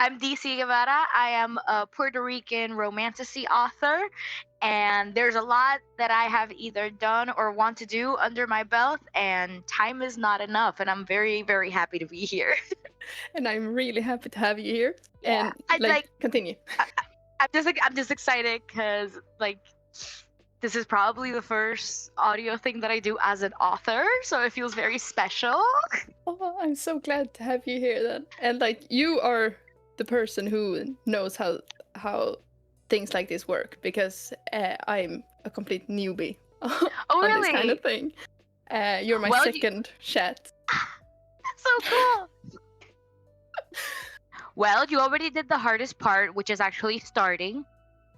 I'm DC Guevara. I am a Puerto Rican romantasy author, and there's a lot that I have either done or want to do under my belt, and time is not enough. And I'm very, very happy to be here. And I'm really happy to have you here. Yeah, And I'd like. continue. I'm just excited because this is probably the first audio thing that I do as an author, so it feels very special. Oh, I'm so glad to have you here then. And you are the person who knows how things like this work, because I'm a complete newbie Oh, on this kind really? of thing. You're my Well, second chat. That's so cool. Well, you already did the hardest part, which is actually starting.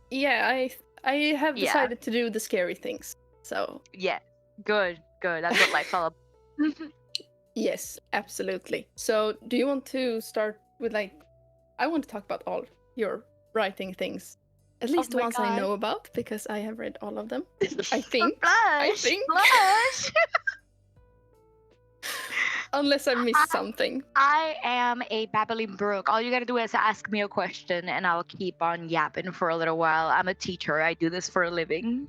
Yeah, I have Yeah. decided to do the scary things. So Yeah. Good. That's what life's all about. yes, absolutely. So do you want to start with I want to talk about all your writing things. At least the my ones I God. know about, because I have read all of them. I think. Blush. Unless I missed something. I am a babbling brook. All you gotta do is ask me a question and I'll keep on yapping for a little while. I'm a teacher. I do this for a living.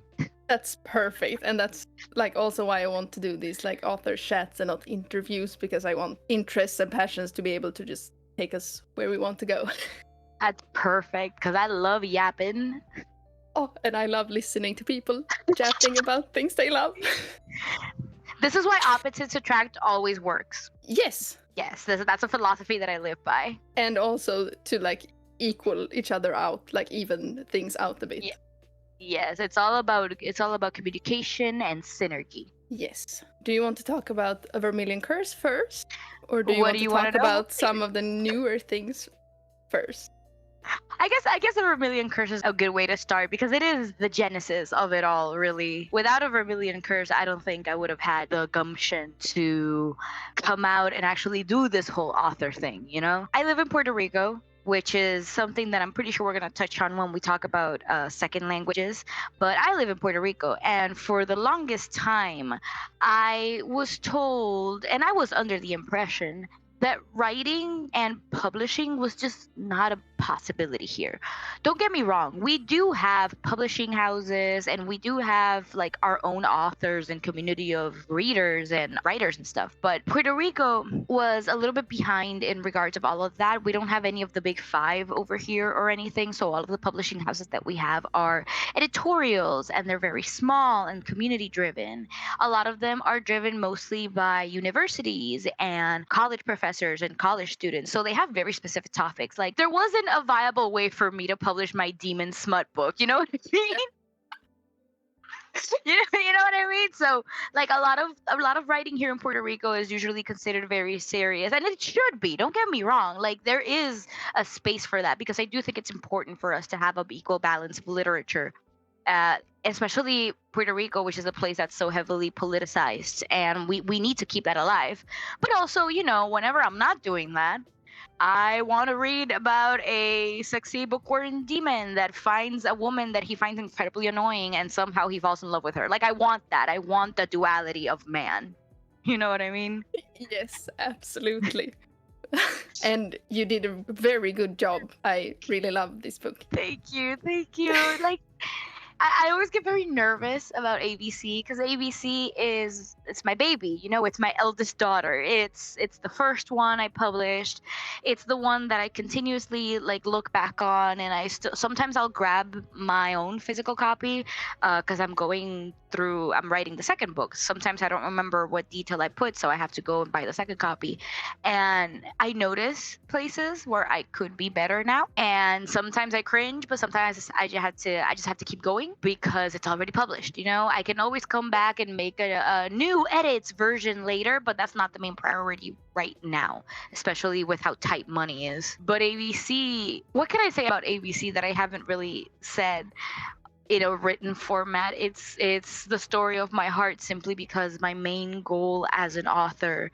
That's perfect. And that's also why I want to do these author chats and not interviews, because I want interests and passions to be able to just take us where we want to go. That's perfect because I love yapping. Oh, and I love listening to people chatting about things they love. This is why opposites attract always works. Yes. Yes, that's a philosophy that I live by. And also to equal each other out, even things out a bit. Yeah. Yes, it's all about communication and synergy. Yes. Do you want to talk about A Vermillion Curse first? Or do you What want do you to wanna talk know? about some of the newer things first? I guess a Vermilion Curse is a good way to start because it is the genesis of it all, really. Without a Vermilion Curse, I don't think I would have had the gumption to come out and actually do this whole author thing, you know? I live in Puerto Rico, which is something that I'm pretty sure we're going to touch on when we talk about second languages. But I live in Puerto Rico, and for the longest time, I was told, and I was under the impression that writing and publishing was just not a possibility here. Don't get me wrong, we do have publishing houses and we do have our own authors and community of readers and writers and stuff. But Puerto Rico was a little bit behind in regards of all of that. We don't have any of the big five over here or anything. So all of the publishing houses that we have are editorials and they're very small and community driven. A lot of them are driven mostly by universities and college professors and college students. So they have very specific topics. There wasn't a viable way for me to publish my demon smut book. You know what I mean? You know what I mean? So a lot of writing here in Puerto Rico is usually considered very serious, and it should be. Don't get me wrong. There is a space for that because I do think it's important for us to have an equal balance of literature. Especially Puerto Rico, which is a place that's so heavily politicized, and we need to keep that alive. But also, whenever I'm not doing that, I want to read about a sexy bookworm demon that finds a woman that he finds incredibly annoying, and somehow he falls in love with her. I want that. I want the duality of man. You know what I mean? Yes, absolutely. And you did a very good job. I really love this book. Thank you. I always get very nervous about ABC because ABC it's my baby, it's my eldest daughter. It's the first one I published. It's the one that I continuously look back on, and I still sometimes I'll grab my own physical copy because I'm writing the second book. Sometimes I don't remember what detail I put, so I have to go and buy the second copy. And I notice places where I could be better now, and sometimes I cringe, but sometimes I just have to keep going because it's already published. I can always come back and make a new edits version later, but that's not the main priority right now, especially with how tight money is. But ABC, what can I say about ABC that I haven't really said in a written format? It's the story of my heart, simply because my main goal as an author,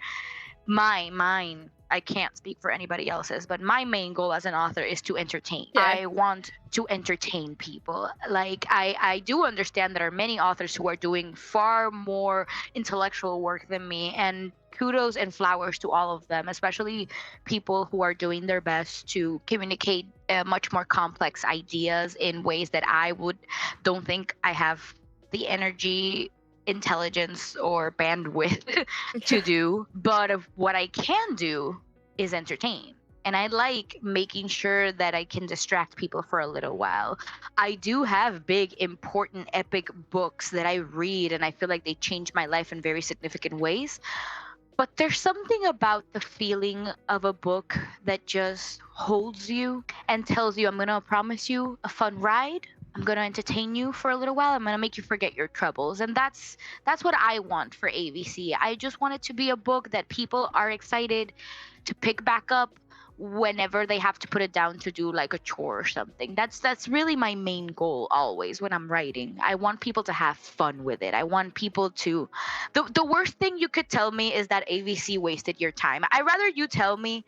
mine, I can't speak for anybody else's, but my main goal as an author is to entertain. Yeah. I want to entertain people. I do understand there are many authors who are doing far more intellectual work than me, and kudos and flowers to all of them, especially people who are doing their best to communicate much more complex ideas in ways that I would don't think I have the energy, intelligence, or bandwidth to do. But of what I can do is entertain. And I like making sure that I can distract people for a little while. I do have big, important, epic books that I read, and I feel like they changed my life in very significant ways. But there's something about the feeling of a book that just holds you and tells you, I'm going to promise you a fun ride. I'm going to entertain you for a little while. I'm going to make you forget your troubles. And that's what I want for AVC. I just want it to be a book that people are excited to pick back up whenever they have to put it down to do like a chore or something. That's really my main goal always when I'm writing. I want people to have fun with it. I want people to the worst thing you could tell me is that AVC wasted your time. I rather you tell me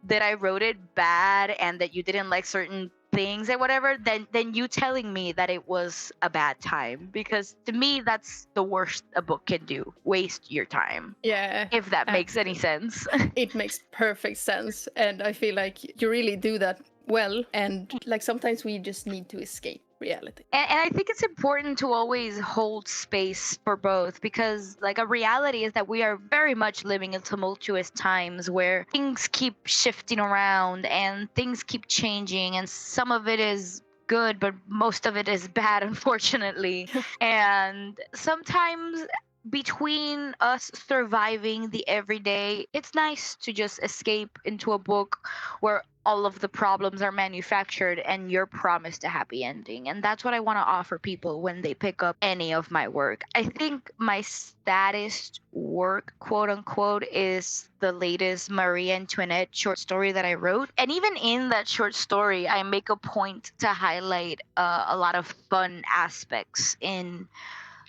that I wrote it bad and that you didn't like certain things or whatever than you telling me that it was a bad time, because to me that's the worst a book can do, waste your time. Yeah, if that makes any sense. it makes perfect sense, and I feel like you really do that well, and like sometimes we just need to escape reality. And I think it's important to always hold space for both, because like a reality is that we are very much living in tumultuous times where things keep shifting around and things keep changing, and some of it is good but most of it is bad, unfortunately. And sometimes between us surviving the everyday, it's nice to just escape into a book where all of the problems are manufactured and you're promised a happy ending. And that's what I want to offer people when they pick up any of my work. I think my saddest work, quote unquote, is the latest Marie Antoinette short story that I wrote. And even in that short story, I make a point to highlight a lot of fun aspects in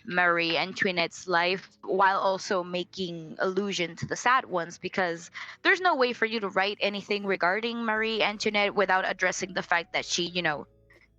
Marie Antoinette's life while also making allusion to the sad ones, because there's no way for you to write anything regarding Marie Antoinette without addressing the fact that she,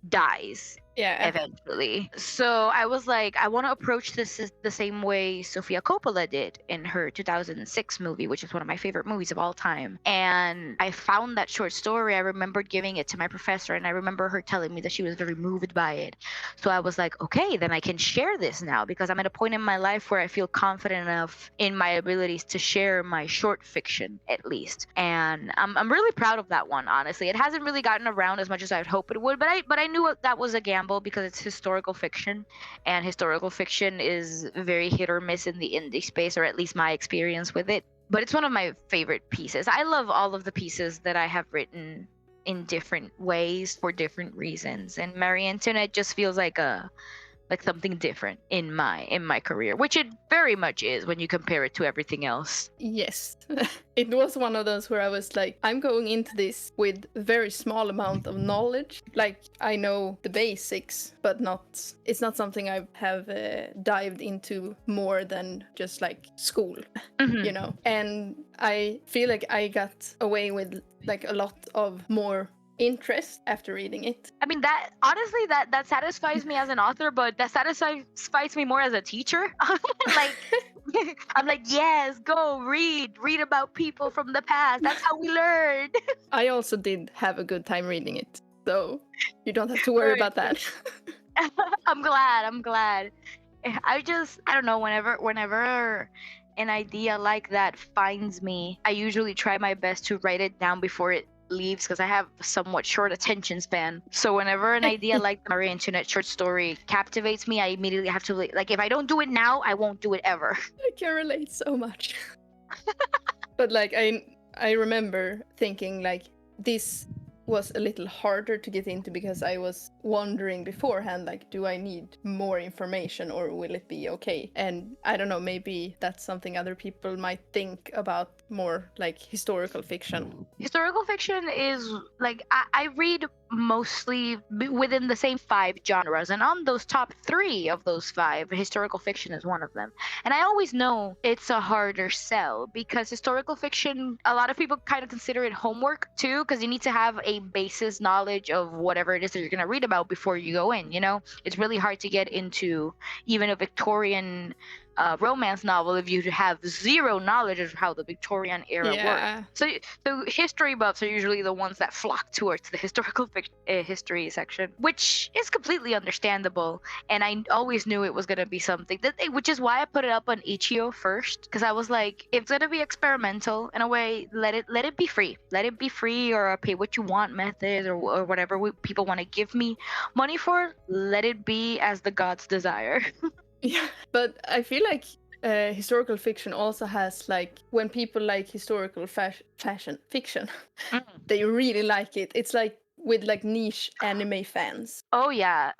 dies Yeah. eventually. So I was like, I want to approach this the same way Sofia Coppola did in her 2006 movie, which is one of my favorite movies of all time. And I found that short story. I remembered giving it to my professor, and I remember her telling me that she was very moved by it. So I was like, okay, then I can share this now, because I'm at a point in my life where I feel confident enough in my abilities to share my short fiction, at least. And I'm really proud of that one, honestly. It hasn't really gotten around as much as I'd hope it would, but I knew that was a gamble, because it's historical fiction, and historical fiction is very hit or miss in the indie space, or at least my experience with it. But it's one of my favorite pieces. I love all of the pieces that I have written in different ways for different reasons, and Marie Antoinette just feels like something different in my career, which it very much is when you compare it to everything else. Yes. It was one of those where I was like, I'm going into this with a very small amount of knowledge. Like, I know the basics, but it's not something I have dived into more than just like school, Mm-hmm. And I feel like I got away with like a lot of more interest after reading it. I mean, that honestly, that satisfies me as an author, but that satisfies me more as a teacher. Like, I'm like, yes, go read about people from the past. That's how we learn. I also did have a good time reading it, so you don't have to worry about that. I'm glad. I don't know, whenever an idea like that finds me, I usually try my best to write it down before it leaves, because I have a somewhat short attention span. So whenever an idea like the Marie Antoinette short story captivates me, I immediately have to, like, if I don't do it now, I won't do it ever. I can relate so much. But like I remember thinking like this was a little harder to get into, because I was wondering beforehand, like, do I need more information or will it be okay? And I don't know, maybe that's something other people might think about more, like historical fiction. Historical fiction is like, I read mostly within the same 5 genres, and on those top 3 of those 5, historical fiction is one of them. And I always know it's a harder sell, because historical fiction, a lot of people kind of consider it homework too, because you need to have a basis knowledge of whatever it is that you're going to read about before you go in. It's really hard to get into even a Victorian romance novel if you have zero knowledge of how the Victorian era worked. So history buffs are usually the ones that flock towards the historical history section, which is completely understandable. And I always knew it was gonna be something which is why I put it up on Ichio first, because I was like, if it's gonna be experimental in a way, let it be free. Let it be free, or a pay what you want method, or whatever people want to give me money for. Let it be as the gods desire. Yeah, but I feel like historical fiction also has, like, when people like historical fashion fiction, they really like it. It's like with like niche anime fans. Oh yeah,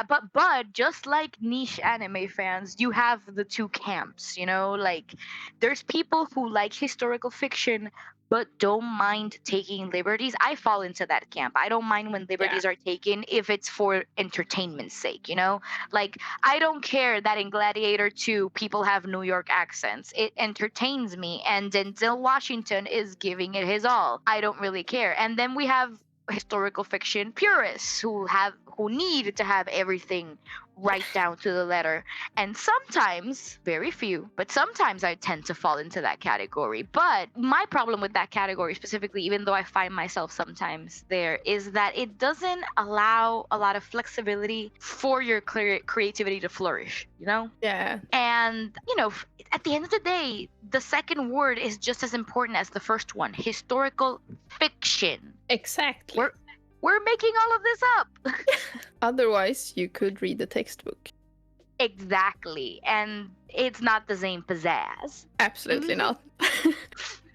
but just like niche anime fans, you have the two camps, you know? Like, there's people who like historical fiction but don't mind taking liberties. I fall into that camp. I don't mind when liberties are taken if it's for entertainment's sake, you know? Like, I don't care that in Gladiator 2 people have New York accents. It entertains me, and Denzel Washington is giving it his all. I don't really care. And then we have historical fiction purists who need to have everything right down to the letter. And sometimes, very few, but sometimes I tend to fall into that category. But my problem with that category specifically, even though I find myself sometimes there, is that it doesn't allow a lot of flexibility for your creativity to flourish, you know? Yeah. And, you know, at the end of the day, the second word is just as important as the first one: historical fiction. Exactly. We're making all of this up. Otherwise, you could read the textbook. Exactly. And it's not the same pizzazz. Absolutely not.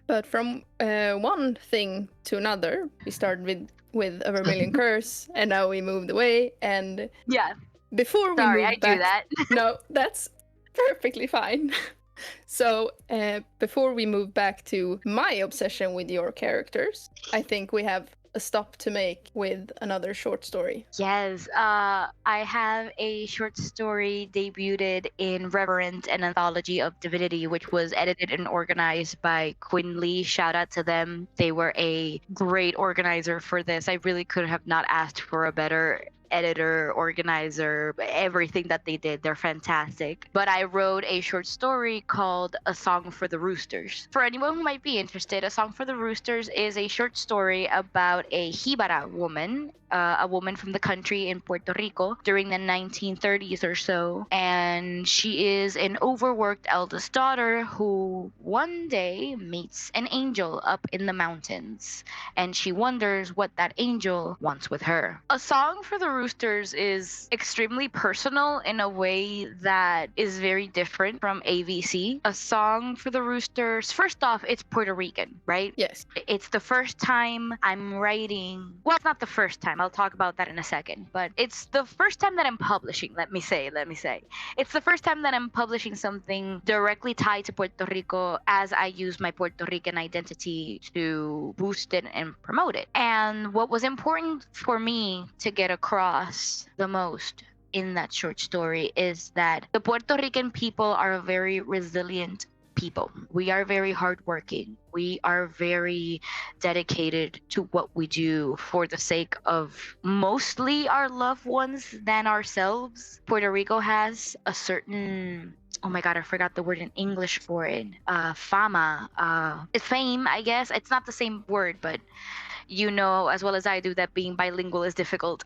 But from one thing to another, we started with A Vermillion Curse, and now we moved away. And yeah, before we sorry, moved I back, do that. No, that's perfectly fine. So before we move back to my obsession with your characters, I think we have a stop to make with another short story. Yes, I have a short story debuted in Reverent, an anthology of divinity, which was edited and organized by Quinn Lee. Shout out to them. They were a great organizer for this. I really could have not asked for a better editor, organizer, everything that they did. They're fantastic. But I wrote a short story called A Song for the Roosters. For anyone who might be interested, A Song for the Roosters is a short story about a Jibara woman, a woman from the country in Puerto Rico during the 1930s or so. And she is an overworked eldest daughter who one day meets an angel up in the mountains. And she wonders what that angel wants with her. A Song for the Roosters is extremely personal in a way that is very different from AVC. A Song for the Roosters, first off, it's Puerto Rican, right? Yes. It's the first time I'm writing. Well, it's not the first time. I'll talk about that in a second. But it's the first time that I'm publishing, let me say. It's the first time that I'm publishing something directly tied to Puerto Rico, as I use my Puerto Rican identity to boost it and promote it. And what was important for me to get across the most in that short story is that the Puerto Rican people are a very resilient people. We are very hardworking. We are very dedicated to what we do for the sake of mostly our loved ones than ourselves. Puerto Rico has a certain, oh my god, I forgot the word in English for it. Fama. Fame, I guess. It's not the same word, but you know as well as I do that being bilingual is difficult.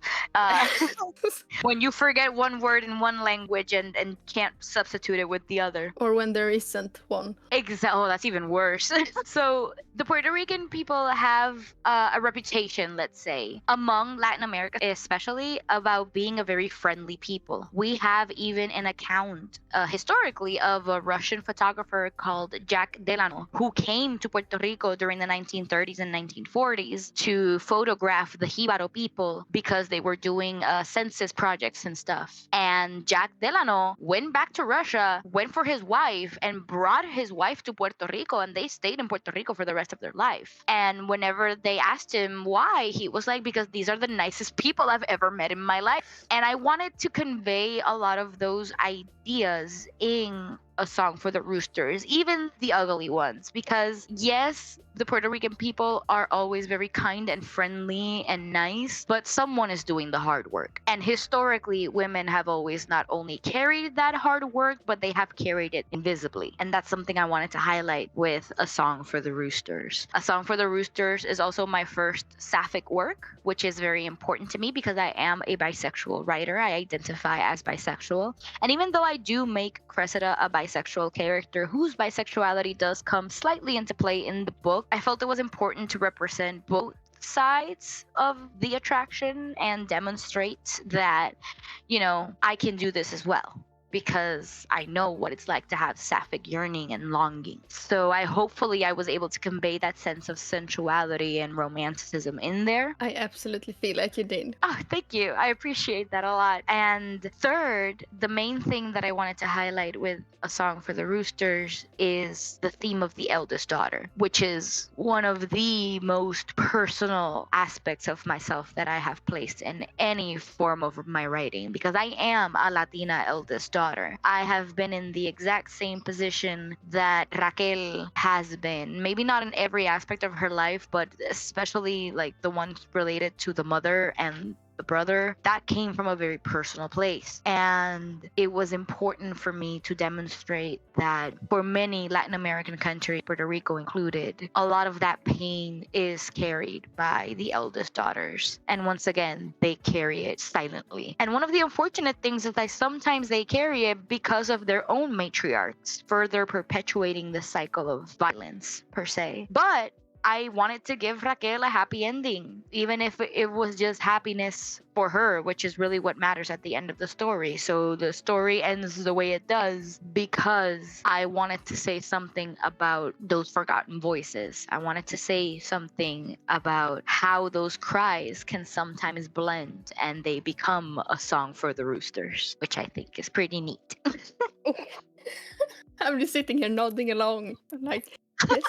When you forget one word in one language and can't substitute it with the other. Or when there isn't one. Oh, that's even worse. So the Puerto Rican people have a reputation, let's say, among Latin America especially, about being a very friendly people. We have even an account historically of a Russian photographer called Jack Delano, who came to Puerto Rico during the 1930s and 1940s to photograph the Jibaro people because they were doing census projects and stuff. And Jack Delano went back to Russia, went for his wife, and brought his wife to Puerto Rico, and they stayed in Puerto Rico for the rest of their life. And whenever they asked him why, he was like, because these are the nicest people I've ever met in my life. And I wanted to convey a lot of those ideas in A Song for the Roosters, even the ugly ones, because yes, the Puerto Rican people are always very kind and friendly and nice, but someone is doing the hard work. And historically, women have always not only carried that hard work, but they have carried it invisibly. And that's something I wanted to highlight with A Song for the Roosters. A Song for the Roosters is also my first sapphic work, which is very important to me because I am a bisexual writer. I identify as bisexual. And even though I do make Cressida a bisexual character whose bisexuality does come slightly into play in the book, I felt it was important to represent both sides of the attraction and demonstrate that, I can do this as well. Because I know what it's like to have sapphic yearning and longing. So hopefully I was able to convey that sense of sensuality and romanticism in there. I absolutely feel like you did. Oh, thank you. I appreciate that a lot. And third, the main thing that I wanted to highlight with A Song for the Roosters is the theme of the eldest daughter, which is one of the most personal aspects of myself that I have placed in any form of my writing, because I am a Latina eldest daughter. I have been in the exact same position that Raquel has been. Maybe not in every aspect of her life, but especially like the ones related to the mother and the brother, that came from a very personal place. And it was important for me to demonstrate that for many Latin American countries, Puerto Rico included, a lot of that pain is carried by the eldest daughters. And once again, they carry it silently. And one of the unfortunate things is that sometimes they carry it because of their own matriarchs, further perpetuating the cycle of violence, per se. But I wanted to give Raquel a happy ending, even if it was just happiness for her, which is really what matters at the end of the story. So the story ends the way it does because I wanted to say something about those forgotten voices. I wanted to say something about how those cries can sometimes blend and they become a song for the roosters, which I think is pretty neat. I'm just sitting here nodding along, like, yes.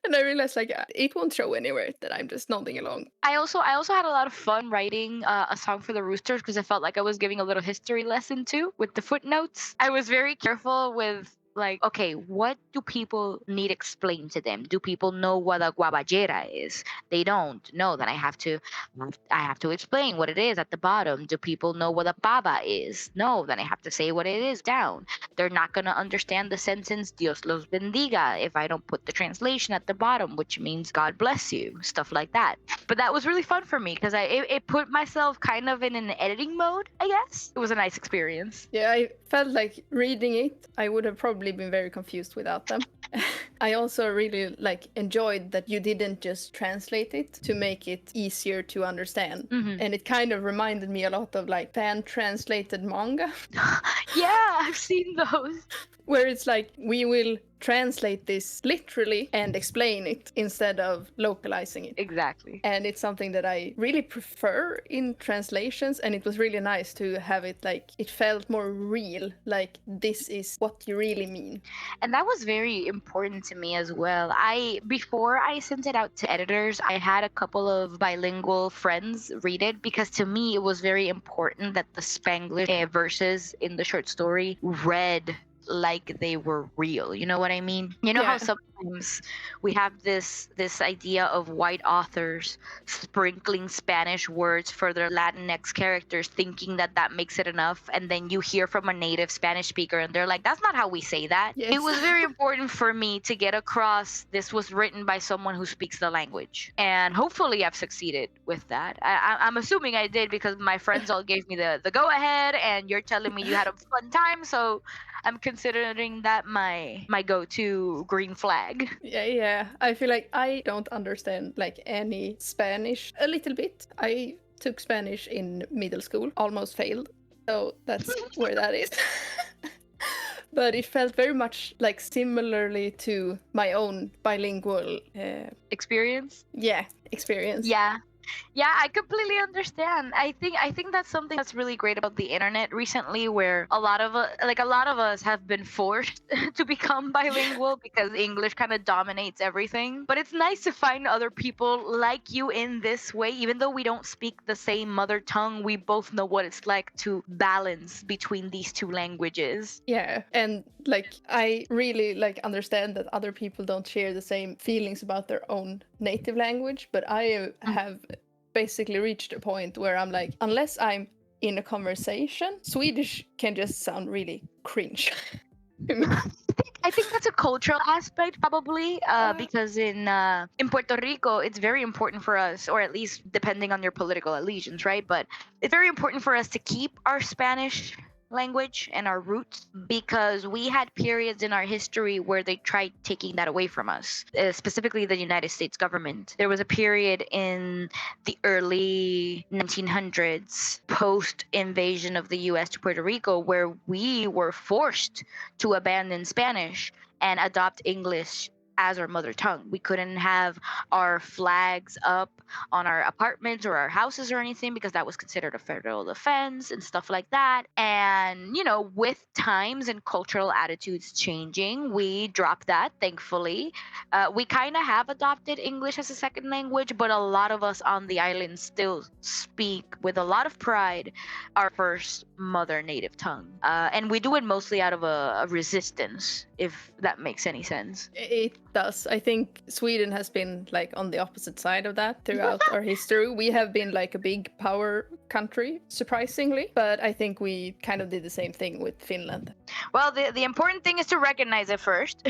And I realized, like, it won't show anywhere that I'm just nodding along. I also had a lot of fun writing A Song for the Roosters because I felt like I was giving a little history lesson too with the footnotes. I was very careful with like, okay, what do people need explained to them? Do people know what a guaballera is? They don't. No, then I have to explain what it is at the bottom. Do people know what a baba is? No, then I have to say what it is down. They're not gonna understand the sentence Dios los bendiga if I don't put the translation at the bottom, which means God bless you, stuff like that. But that was really fun for me because it put myself kind of in an editing mode, I guess. It was a nice experience. Yeah, I felt like reading it, I would have probably been very confused without them. I also really enjoyed that you didn't just translate it to make it easier to understand. Mm-hmm. And it kind of reminded me a lot of fan translated manga. Yeah, I've seen those. Where it's like, we will translate this literally and explain it instead of localizing it. Exactly. And it's something that I really prefer in translations, and it was really nice to have it it felt more real, like this is what you really mean. And that was very important to me as well. Before I sent it out to editors, I had a couple of bilingual friends read it because to me it was very important that the Spanglish verses in the short story read like they were real. You know what I mean? You know how sometimes we have this idea of white authors sprinkling Spanish words for their Latinx characters, thinking that makes it enough, and then you hear from a native Spanish speaker and they're like, that's not how we say that. Yes. It was very important for me to get across this was written by someone who speaks the language, and hopefully I've succeeded with that. I'm assuming I did because my friends all gave me the go ahead, and you're telling me you had a fun time, so I'm considering that my go-to green flag. Yeah. I feel like I don't understand any Spanish. A little bit. I took Spanish in middle school, almost failed. So that's where that is. But it felt very much similarly to my own bilingual experience. Yeah, experience. Yeah. Yeah, I completely understand. I think that's something that's really great about the internet recently, where a lot of us have been forced to become bilingual because English kind of dominates everything. But it's nice to find other people like you in this way, even though we don't speak the same mother tongue. We both know what it's like to balance between these two languages. Yeah, and like I really like understand that other people don't share the same feelings about their own native language, but I have basically reached a point where I'm like, unless I'm in a conversation, Swedish can just sound really cringe. I think that's a cultural aspect, probably, because in Puerto Rico, it's very important for us, or at least depending on your political allegiance, right? But it's very important for us to keep our Spanish language and our roots, because we had periods in our history where they tried taking that away from us, specifically the United States government. There was a period in the early 1900s, post invasion of the US to Puerto Rico, where we were forced to abandon Spanish and adopt English as our mother tongue. We couldn't have our flags up on our apartments or our houses or anything, because that was considered a federal offense and stuff like that. And, with times and cultural attitudes changing, we dropped that, thankfully. We kind of have adopted English as a second language, but a lot of us on the island still speak with a lot of pride our first mother native tongue. And we do it mostly out of a resistance, if that makes any sense. It does. I think Sweden has been like on the opposite side of that throughout our history. We have been like a big power country, surprisingly, but I think we kind of did the same thing with Finland. Well, the important thing is to recognize it first.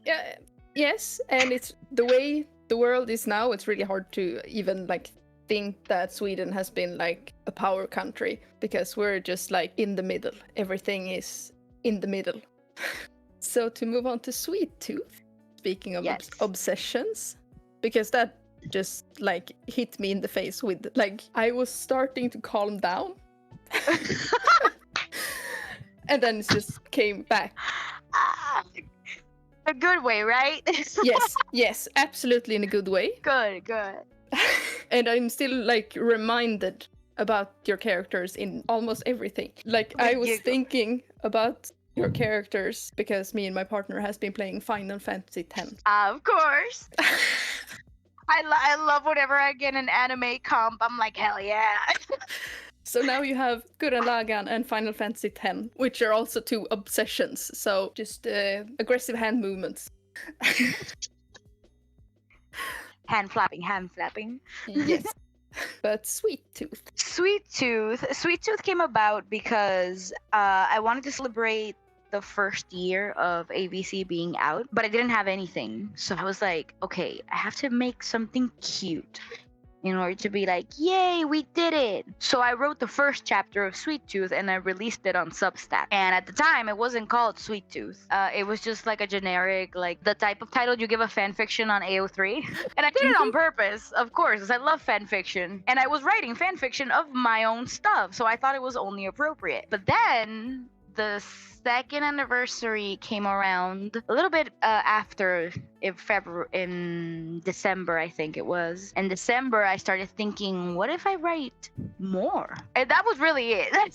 Yeah, yes, and it's the way the world is now, it's really hard to even like think that Sweden has been like a power country, because we're just like in the middle. Everything is in the middle. So to move on to Sweet Tooth, speaking of Yes. obsessions, because that just like hit me in the face with like I was starting to calm down. And then it just came back. A good way, right? Yes, absolutely in a good way. Good. And I'm still like reminded about your characters in almost everything. Like I was thinking about your characters because me and my partner has been playing Final Fantasy X. Of course. I love whenever I get an anime comp. I'm like, hell yeah. So now you have Gurren Lagann and Final Fantasy X, which are also two obsessions. So just aggressive hand movements. Hand flapping. Yes. But Sweet Tooth. Sweet Tooth came about because I wanted to celebrate the first year of ABC being out, but I didn't have anything. So I was like, okay, I have to make something cute in order to be like, yay, we did it. So I wrote the first chapter of Sweet Tooth and I released it on Substack. And at the time, it wasn't called Sweet Tooth. It was just like a generic, like the type of title you give a fan fiction on AO3. And I did it on purpose, of course, because I love fan fiction. And I was writing fan fiction of my own stuff. So I thought it was only appropriate. But then the second anniversary came around a little bit after, in December, I think it was. In December, I started thinking, what if I write more? And that was really it. I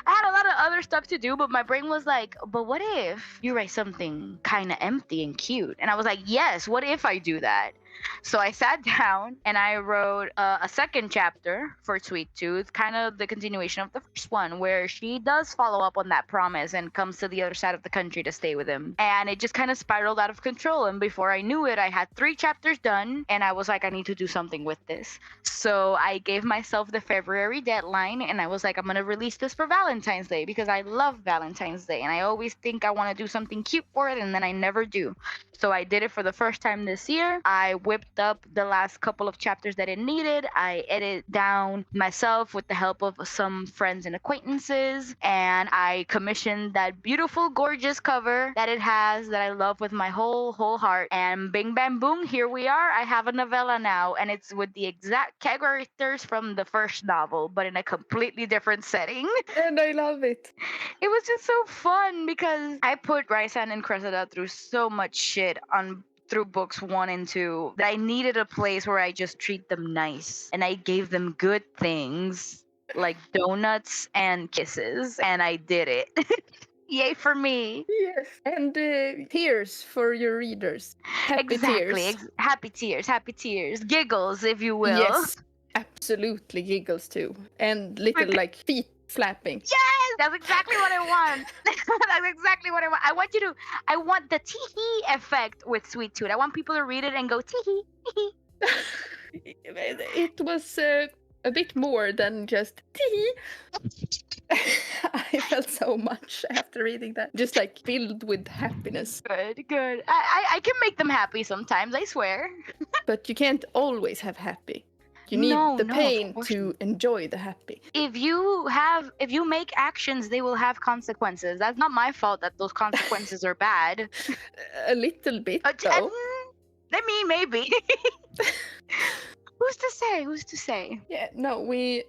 had a lot of other stuff to do, but my brain was like, but what if you write something kind of empty and cute? And I was like, yes, what if I do that? So I sat down and I wrote a second chapter for Sweet Tooth, kind of the continuation of the first one, where she does follow up on that promise and comes to the other side of the country to stay with him. And it just kind of spiraled out of control. And before I knew it, I had 3 chapters done and I was like, I need to do something with this. So I gave myself the February deadline and I was like, I'm going to release this for Valentine's Day because I love Valentine's Day. And I always think I want to do something cute for it and then I never do. So I did it for the first time this year. I whipped up the last couple of chapters that it needed. I edited down myself with the help of some friends and acquaintances. And I commissioned that beautiful, gorgeous cover that it has that I love with my whole heart. And bing, bam, boom, here we are. I have a novella now. And it's with the exact characters from the first novel, but in a completely different setting. And I love it. It was just so fun because I put Raisan and Cressida through so much shit on through books 1 and 2 that I needed a place where I just treat them nice and I gave them good things like donuts and kisses, and I did it. Yay for me. Yes. And tears for your readers. Happy Exactly. tears. Happy tears, giggles, if you will. Yes. Absolutely giggles too. And little like feet flapping. Yes, that's exactly what I want. That's exactly what I want. I want the tee-hee effect with Sweet Tooth. I want people to read it and go tee-hee, tee-hee. It was a bit more than just tee. I felt so much after reading that. Just like filled with happiness. Good. I can make them happy sometimes, I swear. But you can't always have happy. You need the No, of pain course to enjoy the happy. If you make actions, they will have consequences. That's not my fault that those consequences are bad. A little bit, though. I mean, maybe. Who's to say? Yeah, no, we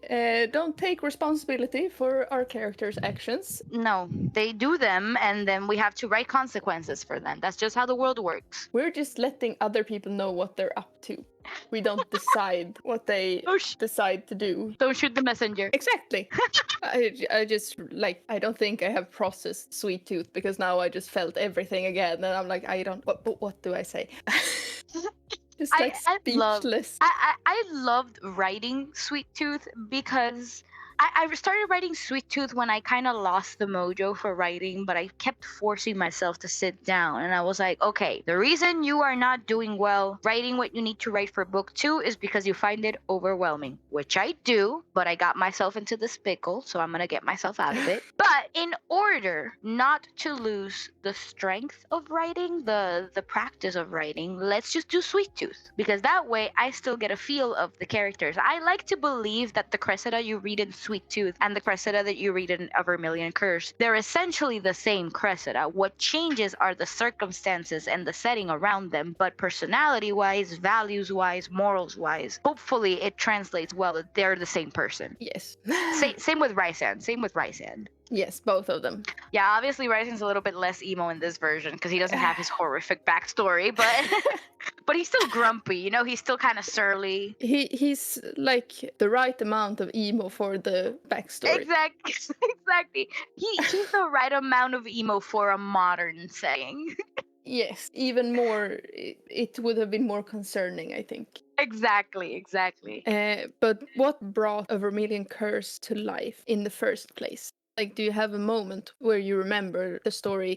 don't take responsibility for our characters' actions. No, they do them, and then we have to write consequences for them. That's just how the world works. We're just letting other people know what they're up to. We don't decide what they decide to do. Don't shoot the messenger. Exactly. I just, like, I don't think I have processed Sweet Tooth because now I just felt everything again. And I'm like, what do I say? Just like speechless. I loved writing Sweet Tooth because I started writing Sweet Tooth when I kind of lost the mojo for writing, but I kept forcing myself to sit down. And I was like, okay, the reason you are not doing well writing what you need to write for book 2 is because you find it overwhelming, which I do, but I got myself into this pickle, so I'm going to get myself out of it. But in order not to lose the strength of writing, the practice of writing, let's just do Sweet Tooth, because that way I still get a feel of the characters. I like to believe that the Cressida you read in Sweet Tooth and the Cressida that you read in A Vermillion Curse, they're essentially the same Cressida. What changes are the circumstances and the setting around them, but personality-wise, values-wise, morals-wise, hopefully it translates well that they're the same person. Yes. Same with Rysand. Yes, both of them. Yeah, obviously Rysand's a little bit less emo in this version because he doesn't have his horrific backstory, but but he's still grumpy, you know, he's still kind of surly. He's like the right amount of emo for the backstory. Exactly. He's the right amount of emo for a modern setting. Yes, even more, it would have been more concerning, I think. Exactly. But what brought A Vermillion Curse to life in the first place? Like, do you have a moment where you remember the story?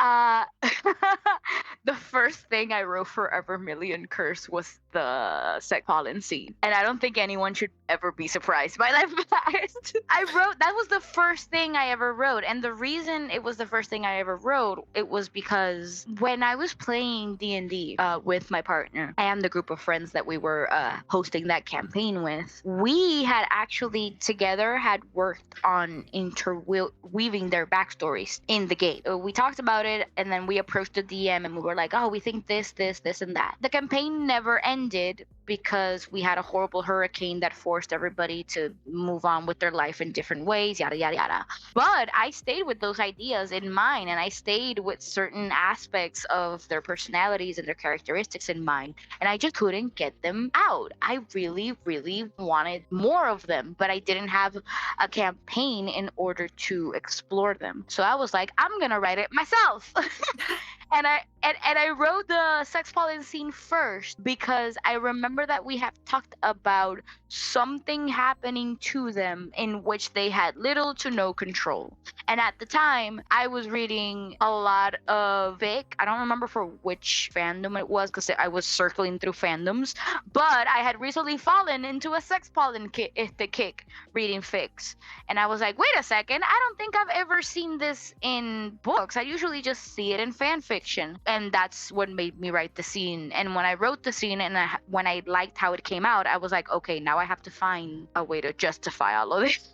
The first thing I wrote for A Vermillion Curse was the Sec-Pollen scene. And I don't think anyone should ever be surprised by that fact. That was the first thing I ever wrote. And the reason it was the first thing I ever wrote, it was because when I was playing D&D with my partner and the group of friends that we were hosting that campaign with, we had actually together had worked on weaving their backstories in the game. We talked about it, and then we approached the DM and we were like, oh, we think this, and that. The campaign never ended because we had a horrible hurricane that forced everybody to move on with their life in different ways, yada, yada, yada. But I stayed with those ideas in mind, and I stayed with certain aspects of their personalities and their characteristics in mind, and I just couldn't get them out. I really, really wanted more of them, but I didn't have a campaign in order to explore them. So I was like, I'm gonna write it myself. And I wrote the Sex-Pollen scene first because I remember that we have talked about something happening to them in which they had little to no control. And at the time, I was reading a lot of fic. I don't remember for which fandom it was because I was circling through fandoms, but I had recently fallen into a Sex-Pollen kick reading fics. And I was like, wait a second, I don't think I've ever seen this in books. I usually just see it in fan fiction. And that's what made me write the scene. And when I wrote the scene and when I liked how it came out, I was like, okay, now I have to find a way to justify all of this,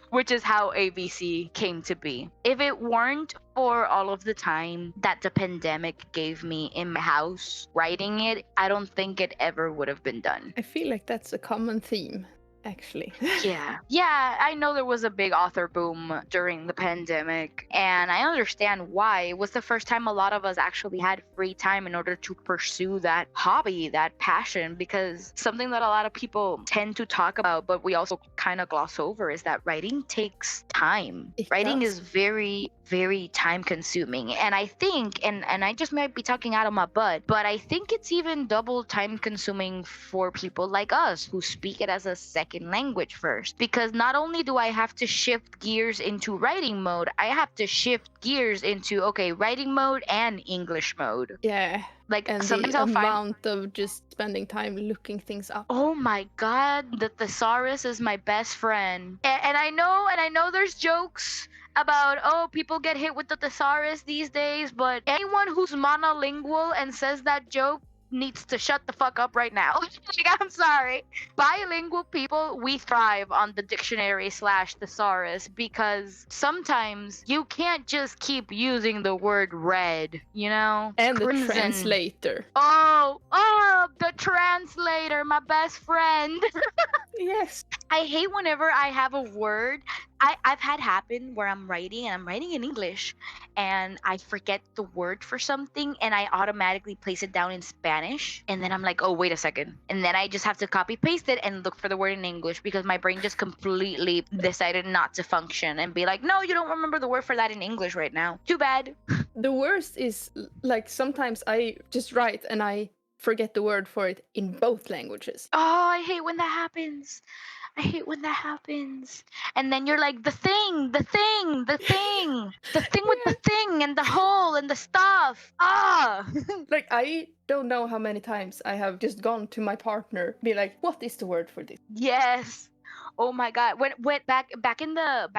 which is how ABC came to be. If it weren't for all of the time that the pandemic gave me in my house writing it, I don't think it ever would have been done. I feel like that's a common theme. actually. Yeah, I know there was a big author boom during the pandemic, and I understand why. It was the first time a lot of us actually had free time in order to pursue that hobby, that passion, because something that a lot of people tend to talk about, but we also kind of gloss over, is that writing takes time. It Writing does. is very, very time consuming. And I think, and I just might be talking out of my butt, but I think it's even double time consuming for people like us who speak it as a second language first. Because not only do I have to shift gears into writing mode, I have to shift gears into, okay, writing mode and English mode. Yeah. Like And the sometimes I'll find, amount of just spending time looking things up. oh my god, the thesaurus is my best friend. And I know there's jokes about, oh, people get hit with the thesaurus these days, but anyone who's monolingual and says that joke needs to shut the fuck up right now. Like, I'm sorry. Bilingual people, we thrive on the dictionary / thesaurus, because sometimes you can't just keep using the word red, you know? And the Crimson. translator. Oh, the translator, my best friend. Yes. I hate whenever I have a word. I've had happen where I'm writing in English and I forget the word for something and I automatically place it down in Spanish. And then I'm like, oh, wait a second. And then I just have to copy paste it and look for the word in English because my brain just completely decided not to function and be like, no, you don't remember the word for that in English right now. Too bad. The worst is like sometimes I just write and I forget the word for it in both languages. Oh, I hate when that happens. I hate when that happens. And then you're like, the thing with the thing and the hole and the stuff. Ah. Like I don't know how many times I have just gone to my partner, be like, what is the word for this? Yes. Oh my god. When back in the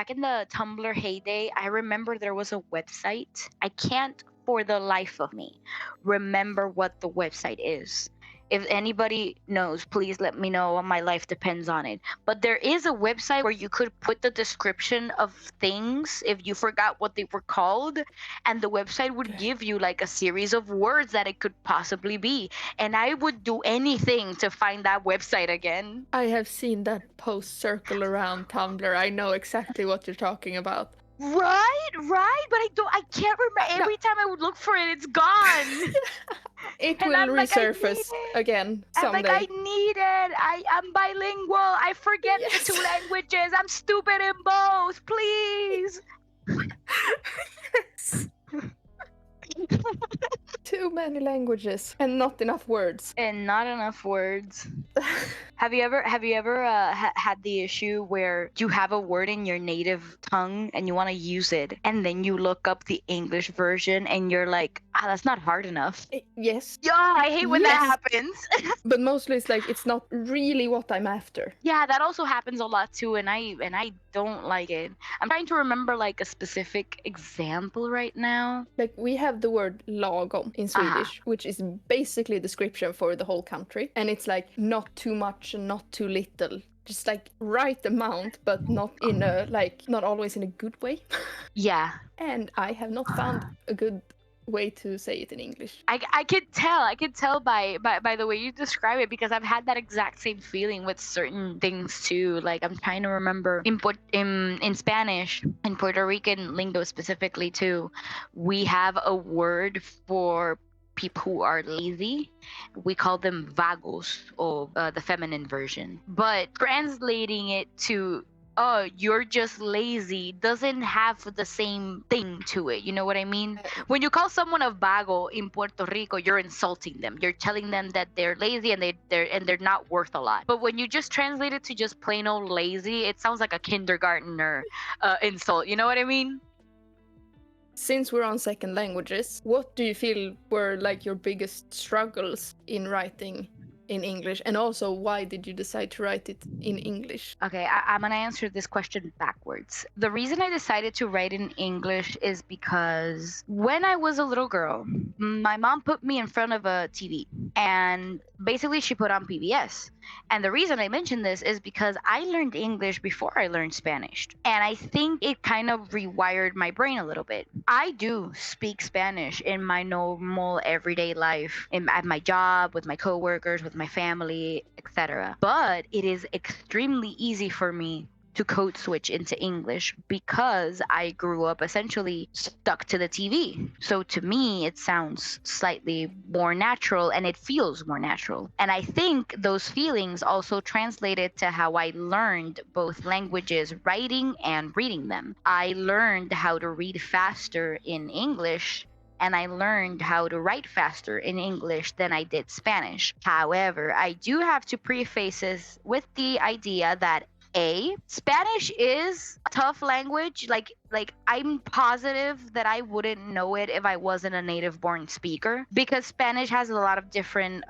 Tumblr heyday, I remember there was a website. I can't for the life of me remember what the website is. If anybody knows, please let me know. My life depends on it. But there is a website where you could put the description of things if you forgot what they were called, and the website would give you like a series of words that it could possibly be. And I would do anything to find that website again. I have seen that post circle around Tumblr. I know exactly what you're talking about. Right, but I can't remember. Every time I would look for it, it's gone. It And will I'm like, I need resurface it. again I'm like, someday. I need it. I'm bilingual. I forget Yes. the two languages. I'm stupid in both. Please. Yes. Too many languages and not enough words. And not enough words. Have you ever had the issue where you have a word in your native tongue and you want to use it, and then you look up the English version and you're like, that's not hard enough. Yes. Yeah, I hate when that happens. But mostly it's like it's not really what I'm after. Yeah, that also happens a lot too, and I don't like it. I'm trying to remember like a specific example right now. Like we have the word lagom in Swedish, which is basically a description for the whole country. And it's like not too much and not too little. Just like right amount, but not in a not always in a good way. Yeah. And I have not found a good way to say it in English. I could tell by the way you describe it, because I've had that exact same feeling with certain things too. Like I'm trying to remember in Spanish, in Puerto Rican lingo specifically too, we have a word for people who are lazy. We call them vagos, or the feminine version. But translating it to you're just lazy doesn't have the same thing to it. You know what I mean? When you call someone a vago in Puerto Rico, you're insulting them. You're telling them that they're lazy and they're not worth a lot. But when you just translate it to just plain old lazy, it sounds like a kindergartner insult. You know what I mean? Since we're on second languages, what do you feel were like your biggest struggles in writing in English? And also, why did you decide to write it in English? Okay, I'm gonna answer this question backwards. The reason I decided to write in English is because when I was a little girl, my mom put me in front of a TV, and basically she put on PBS. And the reason I mention this is because I learned English before I learned Spanish. And I think it kind of rewired my brain a little bit. I do speak Spanish in my normal everyday life, at my job, with my coworkers, with my family, etc. But it is extremely easy for me to code switch into English because I grew up essentially stuck to the TV. So to me, it sounds slightly more natural and it feels more natural. And I think those feelings also translated to how I learned both languages, writing and reading them. I learned how to read faster in English and I learned how to write faster in English than I did Spanish. However, I do have to preface this with the idea that Spanish is a tough language. Like I'm positive that I wouldn't know it if I wasn't a native born speaker because Spanish has a lot of different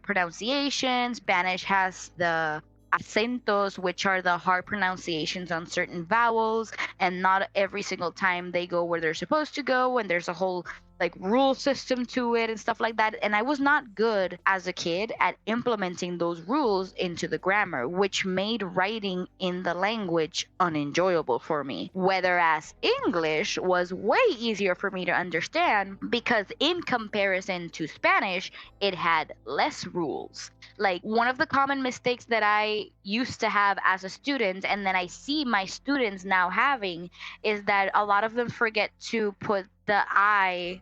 pronunciations. Spanish has the acentos, which are the hard pronunciations on certain vowels, and not every single time they go where they're supposed to go, and there's a whole like rule system to it and stuff like that. And I was not good as a kid at implementing those rules into the grammar, which made writing in the language unenjoyable for me. Whereas English was way easier for me to understand because in comparison to Spanish, it had less rules. Like one of the common mistakes that I used to have as a student, and then I see my students now having, is that a lot of them forget to put the I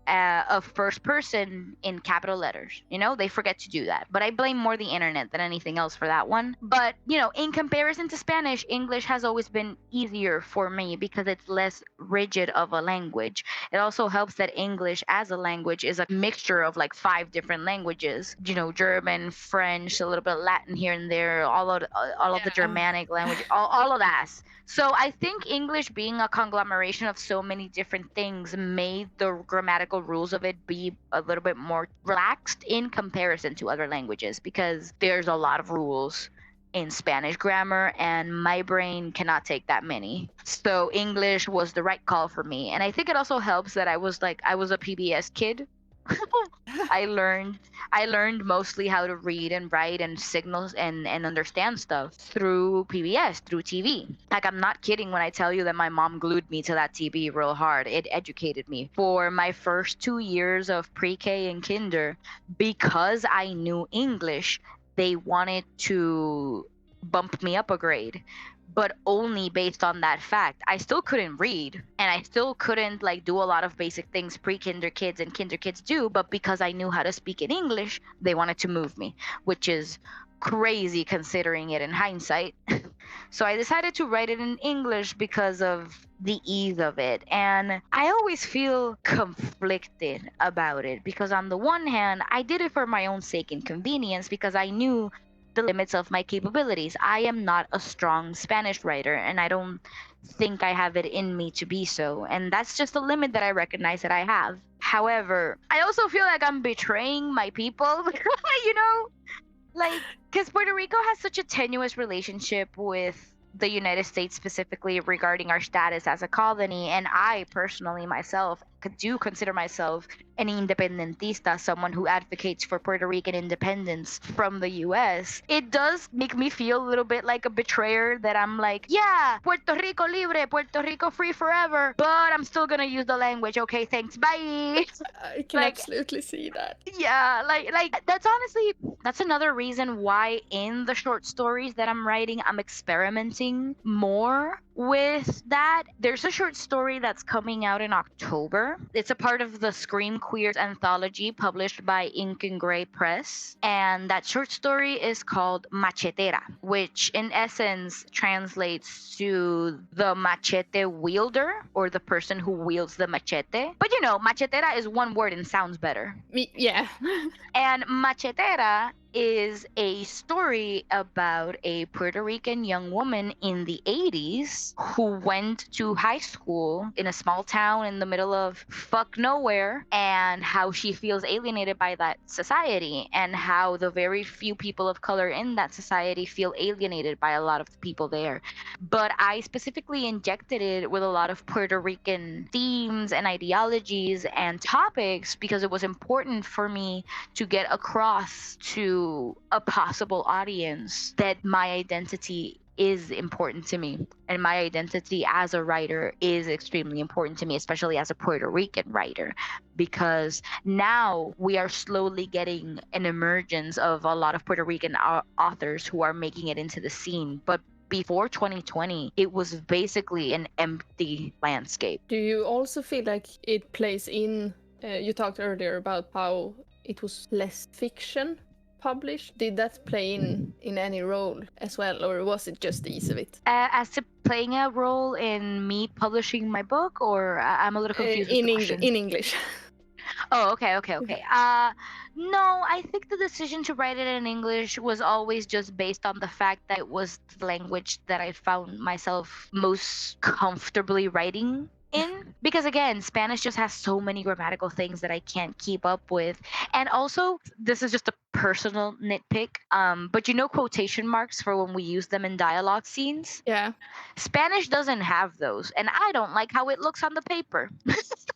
of first person in capital letters. You know, they forget to do that. But I blame more the internet than anything else for that one. But, you know, in comparison to Spanish, English has always been easier for me because it's less rigid of a language. It also helps that English as a language is a mixture of like 5 different languages, you know, German, French, a little bit of Latin here and there, all of the Germanic language, all of that. So I think English being a conglomeration of so many different things made the grammatical rules of it be a little bit more relaxed in comparison to other languages because there's a lot of rules in Spanish grammar and my brain cannot take that many. So English was the right call for me. And I think it also helps that I was a PBS kid. I learned mostly how to read and write and signals and understand stuff through PBS, through TV. Like I'm not kidding when I tell you that my mom glued me to that TV real hard. It educated me for my first 2 years of pre-K and kinder because I knew English. They wanted to bump me up a grade, but only based on that fact. I still couldn't read and I still couldn't like do a lot of basic things pre-kinder kids and kinder kids do, but because I knew how to speak in English, they wanted to move me, which is crazy considering it in hindsight. So I decided to write it in English because of the ease of it. And I always feel conflicted about it because on the one hand, I did it for my own sake and convenience because I knew the limits of my capabilities. I am not a strong Spanish writer, and I don't think I have it in me to be so. And that's just a limit that I recognize that I have. However, I also feel like I'm betraying my people, you know? Like, because Puerto Rico has such a tenuous relationship with the United States specifically regarding our status as a colony, and I personally myself do consider myself an independentista, someone who advocates for Puerto Rican independence from the US. It does make me feel a little bit like a betrayer that I'm like, yeah, Puerto Rico libre, Puerto Rico free forever, but I'm still gonna use the language. Okay, thanks, bye. I can absolutely see that. Yeah, like that's another reason why in the short stories that I'm writing, I'm experimenting more with that. There's a short story that's coming out in October. It's a part of the Scream Queers anthology published by Ink and Gray Press. And that short story is called Machetera, which in essence translates to the machete wielder or the person who wields the machete. But you know, machetera is one word and sounds better. Yeah. And machetera is a story about a Puerto Rican young woman in the 80s who went to high school in a small town in the middle of fuck nowhere, and how she feels alienated by that society, and how the very few people of color in that society feel alienated by a lot of the people there. But I specifically injected it with a lot of Puerto Rican themes and ideologies and topics because it was important for me to get across to to a possible audience that my identity is important to me, and my identity as a writer is extremely important to me, especially as a Puerto Rican writer, because now we are slowly getting an emergence of a lot of Puerto Rican authors who are making it into the scene. But before 2020, it was basically an empty landscape. Do you also feel like it plays in? You talked earlier about how it was less fiction published. Did that play in any role as well, or was it just the ease of it? As to playing a role in me publishing my book, or I'm a little confused with the question. In English. Oh, okay. No, I think the decision to write it in English was always just based on the fact that it was the language that I found myself most comfortably writing in. Because again, Spanish just has so many grammatical things that I can't keep up with. And also, this is just a personal nitpick, but you know quotation marks for when we use them in dialogue scenes? Yeah. Spanish doesn't have those, and I don't like how it looks on the paper.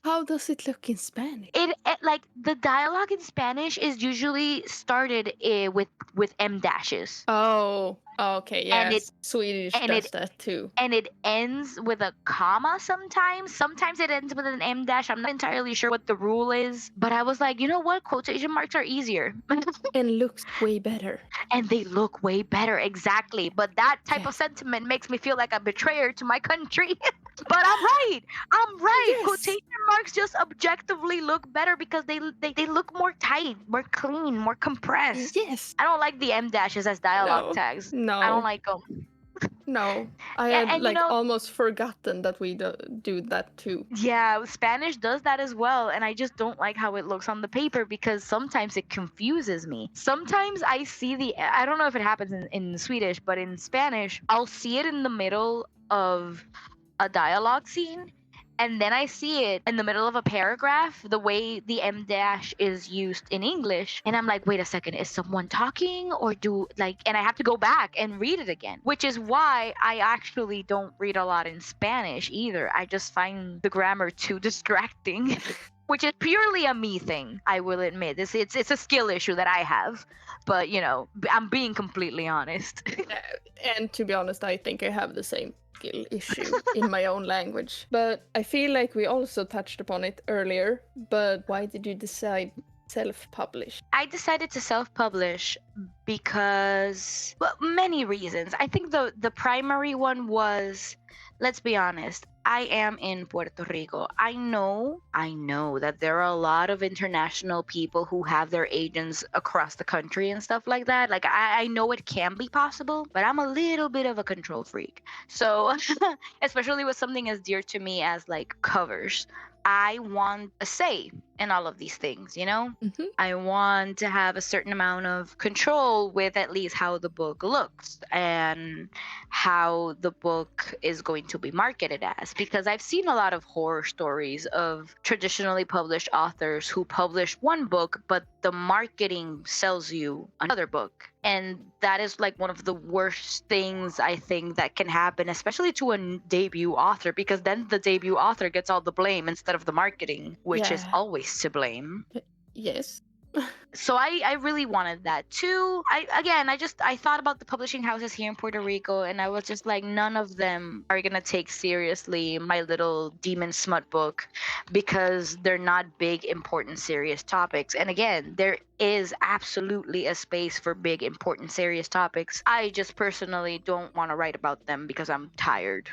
How does it look in Spanish? It like the dialogue in Spanish is usually started with M dashes. Oh, okay, yeah. And it- Swedish and does it- that too. And it ends with a comma sometimes. Sometimes it ends with an M dash. I'm not entirely sure what the rule is, but I was like, you know what? Quotation marks are easier. And looks way better. And they look way better, exactly. But that type of sentiment makes me feel like a betrayer to my country. But I'm right. Yes. Quotation marks just objectively look better because they look more tight, more clean, more compressed. Yes. I don't like the M dashes as dialogue tags. No. I don't like them. No. I Yeah, had and you like know- almost forgotten that we do that too. Yeah, Spanish does that as well, and I just don't like how it looks on the paper because sometimes it confuses me. Sometimes I see I don't know if it happens in Swedish, but in Spanish, I'll see it in the middle of a dialogue scene, and then I see it in the middle of a paragraph, the way the M dash is used in English. And I'm like, wait a second, is someone talking and I have to go back and read it again, which is why I actually don't read a lot in Spanish either. I just find the grammar too distracting. Which is purely a me thing, I will admit. It's a skill issue that I have, but I'm being completely honest. And to be honest, I think I have the same skill issue in my own language. But I feel like we also touched upon it earlier, but why did you decide self-publish? I decided to self-publish because, well, many reasons. I think the primary one was, let's be honest, I am in Puerto Rico. I know that there are a lot of international people who have their agents across the country and stuff like that. Like, I know it can be possible, but I'm a little bit of a control freak. So, especially with something as dear to me as like covers, I want a say in all of these things, Mm-hmm. I want to have a certain amount of control with at least how the book looks and how the book is going to be marketed as. Because I've seen a lot of horror stories of traditionally published authors who publish one book, but the marketing sells you another book. And that is like one of the worst things I think that can happen, especially to a debut author, because then the debut author gets all the blame instead of the marketing, which is Yeah. always to blame. Yes. So I really wanted that too. I thought about the publishing houses here in Puerto Rico, and I was just like, none of them are gonna take seriously my little demon smut book because they're not big, important, serious topics. And again, there is absolutely a space for big, important, serious topics. I just personally don't want to write about them because I'm tired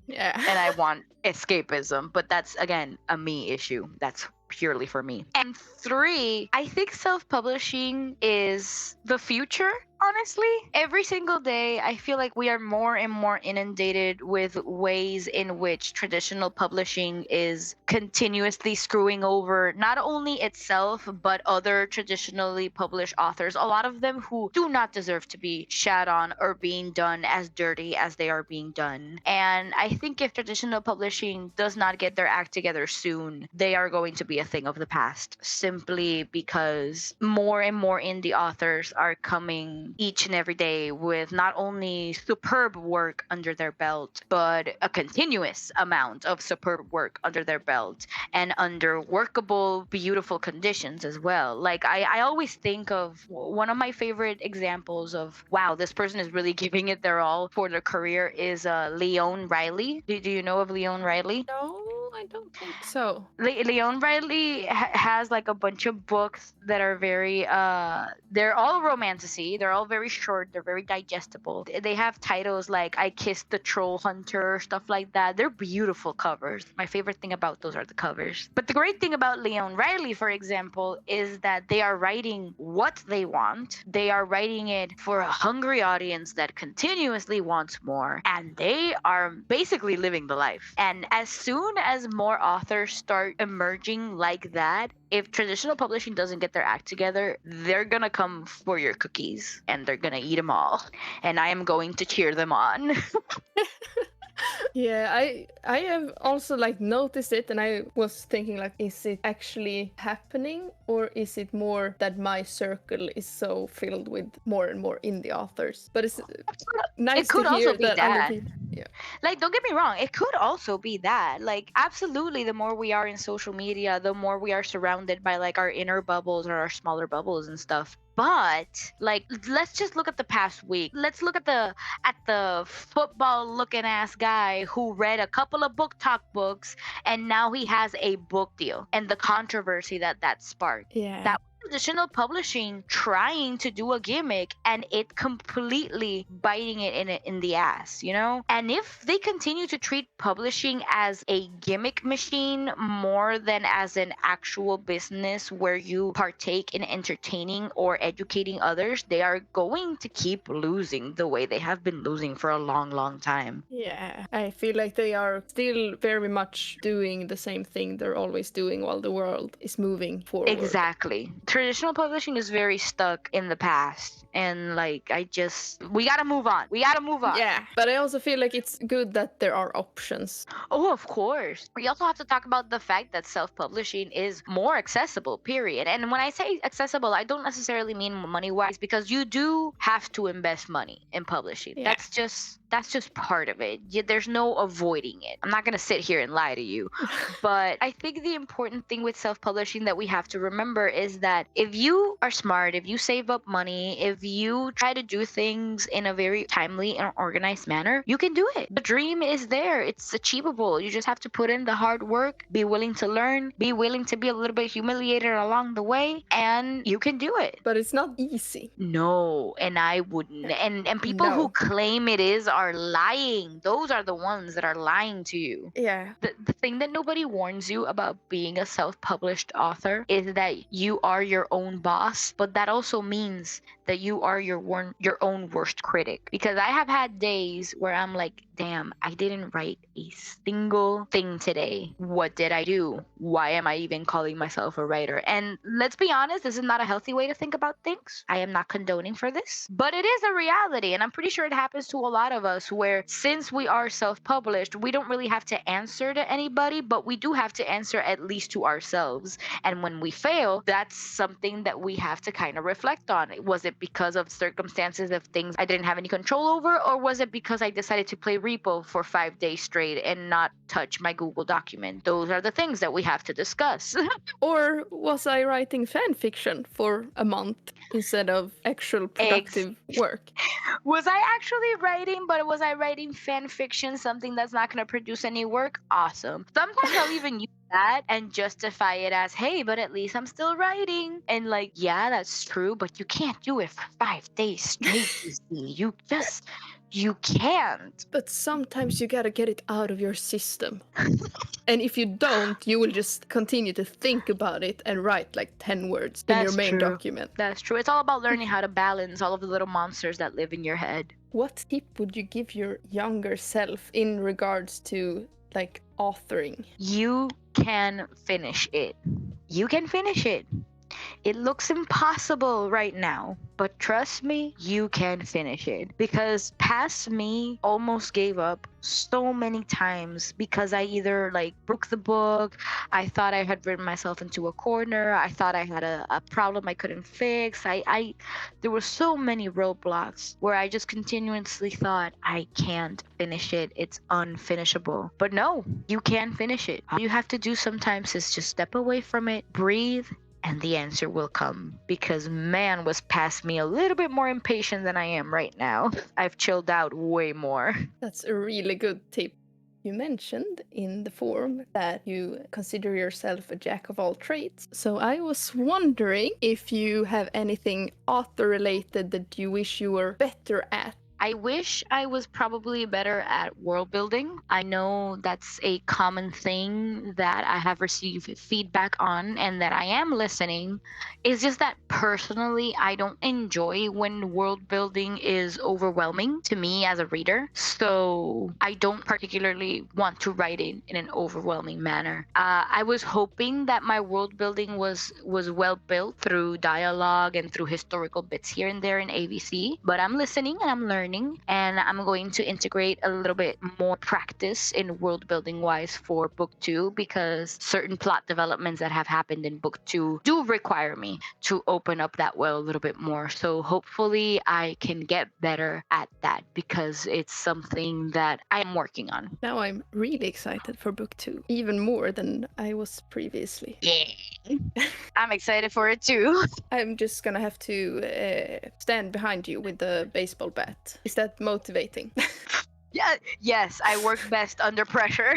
Yeah. and I want escapism. But that's again a me issue. That's purely for me. And 3, I think self-publishing is the future. Honestly, every single day, I feel like we are more and more inundated with ways in which traditional publishing is continuously screwing over not only itself, but other traditionally published authors, a lot of them who do not deserve to be shat on or being done as dirty as they are being done. And I think if traditional publishing does not get their act together soon, they are going to be a thing of the past, simply because more and more indie authors are coming writing each and every day with not only superb work under their belt, but a continuous amount of superb work under their belt and under workable, beautiful conditions as well. Like, I always think of one of my favorite examples of, wow, this person is really giving it their all for their career is Leon Riley. Do you know of Leon Riley? No, I don't think so. Leon Riley has like a bunch of books that are very they're all romantasy, they're all very short, they're very digestible. They have titles like I Kissed the Troll Hunter, stuff like that. They're beautiful covers. My favorite thing about those are the covers. But the great thing about Leon Riley, for example, is that they are writing what they want. They are writing it for a hungry audience that continuously wants more, and they are basically living the life. And as soon as more authors start emerging like that, if traditional publishing doesn't get their act together, they're gonna come for your cookies and they're gonna eat them all. And I am going to cheer them on. Yeah, I have also like noticed it, and I was thinking like, is it actually happening, or is it more that my circle is so filled with more and more indie authors? But it's nice It could to hear also be that other that. people. Yeah. Like, don't get me wrong, it could also be that. Like, absolutely, the more we are in social media, the more we are surrounded by like our inner bubbles or our smaller bubbles and stuff. But like, let's just look at the past week. Let's look at the football looking ass guy who read a couple of book talk books and now he has a book deal, and the controversy that sparked. Yeah. That traditional publishing trying to do a gimmick and it completely biting it in the ass, you know? And if they continue to treat publishing as a gimmick machine more than as an actual business where you partake in entertaining or educating others, they are going to keep losing the way they have been losing for a long time. Yeah, I feel like they are still very much doing the same thing they're always doing while the world is moving forward. Exactly. Traditional publishing is very stuck in the past. And like, we gotta move on. We gotta move on. Yeah, but I also feel like it's good that there are options. Oh, of course. We also have to talk about the fact that self-publishing is more accessible, period. And when I say accessible, I don't necessarily mean money-wise, because you do have to invest money in publishing. Yeah. That's just part of it. There's no avoiding it. I'm not going to sit here and lie to you. But I think the important thing with self-publishing that we have to remember is that if you are smart, if you save up money, if you try to do things in a very timely and organized manner, you can do it. The dream is there. It's achievable. You just have to put in the hard work, be willing to learn, be willing to be a little bit humiliated along the way, and you can do it. But it's not easy. No, and I wouldn't. And people who claim it is are lying. Those are the ones that are lying to you. Yeah. The thing that nobody warns you about being a self-published author is that you are your own boss, but that also means that you are your own worst critic. Because I have had days where I'm like, damn, I didn't write a single thing today. What did I do? Why am I even calling myself a writer? And let's be honest, this is not a healthy way to think about things. I am not condoning for this, but it is a reality. And I'm pretty sure it happens to a lot of us where, since we are self-published, we don't really have to answer to anybody, but we do have to answer at least to ourselves. And when we fail, that's something that we have to kind of reflect on. Was it because of circumstances of things I didn't have any control over, or was it because I decided to play repo for 5 days straight and not touch my Google document? Those are the things that we have to discuss. Or was I writing fan fiction for a month instead of actual productive work? Was I actually writing, but was I writing fan fiction, something that's not going to produce any work? Awesome. Sometimes I'll even use that and justify it as, hey, but at least I'm still writing. And like, yeah, that's true, but you can't do it for 5 days straight, you see. You can't. But sometimes you gotta get it out of your system. And if you don't, you will just continue to think about it and write like 10 words in your main document. That's true. It's all about learning how to balance all of the little monsters that live in your head. What tip would you give your younger self in regards to like authoring? You can finish it. You can finish it. It looks impossible right now, but trust me, you can finish it. Because past me almost gave up so many times because I either like broke the book, I thought I had written myself into a corner, I thought I had a problem I couldn't fix. There were so many roadblocks where I just continuously thought I can't finish it. It's unfinishable. But no, you can finish it. All you have to do sometimes is just step away from it, breathe, and the answer will come. Because man was past me a little bit more impatient than I am right now. I've chilled out way more. That's a really good tip. You mentioned in the form that you consider yourself a jack of all trades. So I was wondering if you have anything author related that you wish you were better at. I wish I was probably better at world building. I know that's a common thing that I have received feedback on and that I am listening. It's just that personally, I don't enjoy when world building is overwhelming to me as a reader. So I don't particularly want to write it in an overwhelming manner. I was hoping that my world building was well built through dialogue and through historical bits here and there in ABC, but I'm listening and I'm learning, and I'm going to integrate a little bit more practice in world building wise for book 2, because certain plot developments that have happened in book 2 do require me to open up that well a little bit more. So hopefully I can get better at that, because it's something that I am working on. Now I'm really excited for book 2, even more than I was previously. Yeah. I'm excited for it too. I'm just gonna have to stand behind you with the baseball bat. Is that motivating? Yeah, yes, I work best under pressure.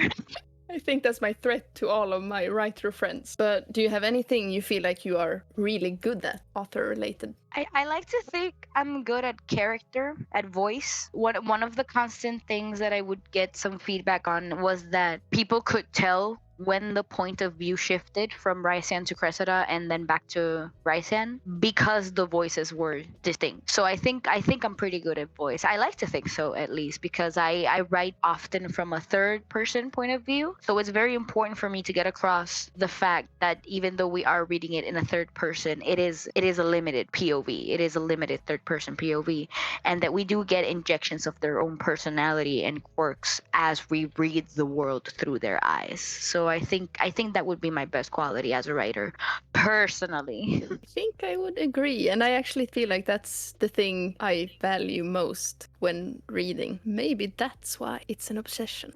I think that's my threat to all of my writer friends. But do you have anything you feel like you are really good at, author related? I like to think I'm good at character, at voice. One of the constant things that I would get some feedback on was that people could tell when the point of view shifted from Rysan to Cressida and then back to Rysan, because the voices were distinct. So I think I'm pretty good at voice. I like to think so, at least, because I write often from a third person point of view. So it's very important for me to get across the fact that even though we are reading it in a third person, it is a limited POV. It is a limited third person POV, and that we do get injections of their own personality and quirks as we read the world through their eyes. So I think that would be my best quality as a writer, personally. I think I would agree, and I actually feel like that's the thing I value most when reading. Maybe that's why it's an obsession.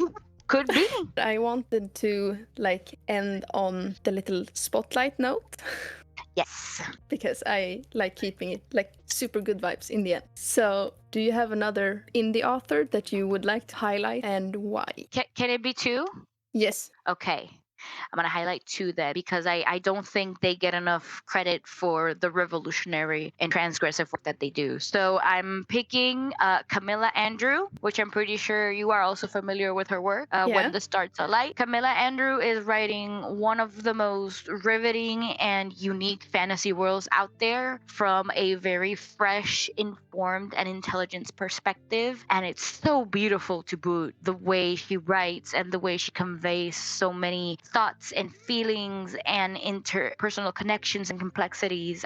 Could be. I wanted to end on the little spotlight note. Yes. Because I like keeping it super good vibes in the end. So, do you have another indie author that you would like to highlight, and why? Can it be 2? Yes. Okay. I'm going to highlight 2 then, because I don't think they get enough credit for the revolutionary and transgressive work that they do. So I'm picking Camilla Andrew, which I'm pretty sure you are also familiar with her work, When the Stars Alight. Camilla Andrew is writing one of the most riveting and unique fantasy worlds out there from a very fresh, informed, and intelligent perspective. And it's so beautiful to boot, the way she writes and the way she conveys so many thoughts and feelings and interpersonal connections and complexities.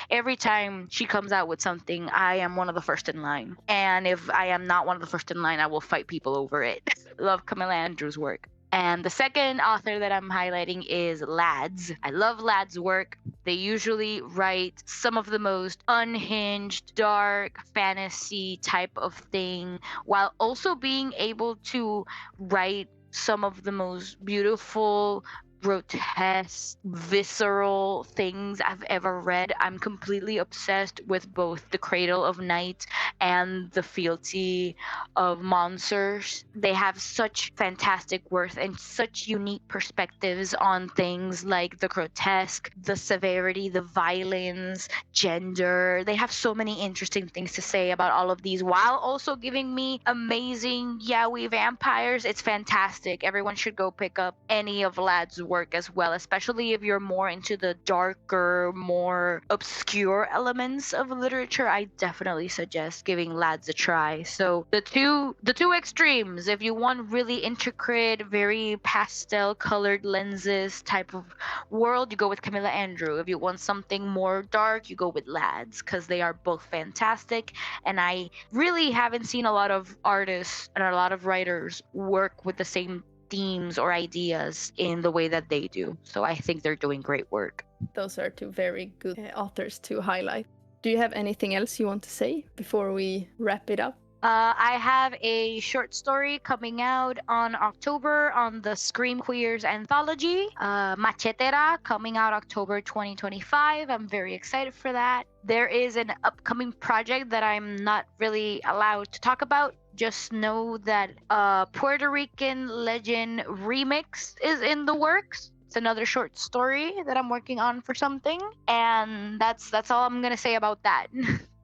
Every time she comes out with something, I am one of the first in line. And if I am not one of the first in line, I will fight people over it. Love Camilla Andrews' work. And the second author that I'm highlighting is Lads. I love Lads' work. They usually write some of the most unhinged, dark fantasy type of thing, while also being able to write some of the most beautiful, grotesque, visceral things I've ever read. I'm completely obsessed with both The Cradle of Night and The Fealty of Monsters. They have such fantastic worth and such unique perspectives on things like the grotesque, the severity, the violence, gender. They have so many interesting things to say about all of these, while also giving me amazing yaoi vampires. It's fantastic. Everyone should go pick up any of Lad's work as well, especially if you're more into the darker, more obscure elements of literature. I definitely suggest giving Lads a try. So the two extremes, if you want really intricate, very pastel colored lenses type of world, you go with Camilla Andrew. If you want something more dark, you go with Lads, because they are both fantastic. And I really haven't seen a lot of artists and a lot of writers work with the same themes or ideas in the way that they do. So I think they're doing great work. Those are two very good authors to highlight. Do you have anything else you want to say before we wrap it up? I have a short story coming out on October on the Scream Queers anthology, Machetera, coming out October 2025. I'm very excited for that. There is an upcoming project that I'm not really allowed to talk about. Just know that a Puerto Rican legend remix is in the works. It's another short story that I'm working on for something, and that's all I'm gonna say about that.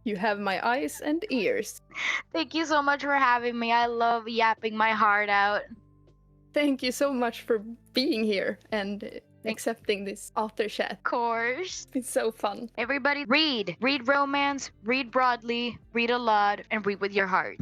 You have my eyes and ears. Thank you so much for having me. I love yapping my heart out. Thank you so much for being here and accepting this author chat. Of course. It's so fun. Everybody read. Read romance, read broadly, read a lot, and read with your heart.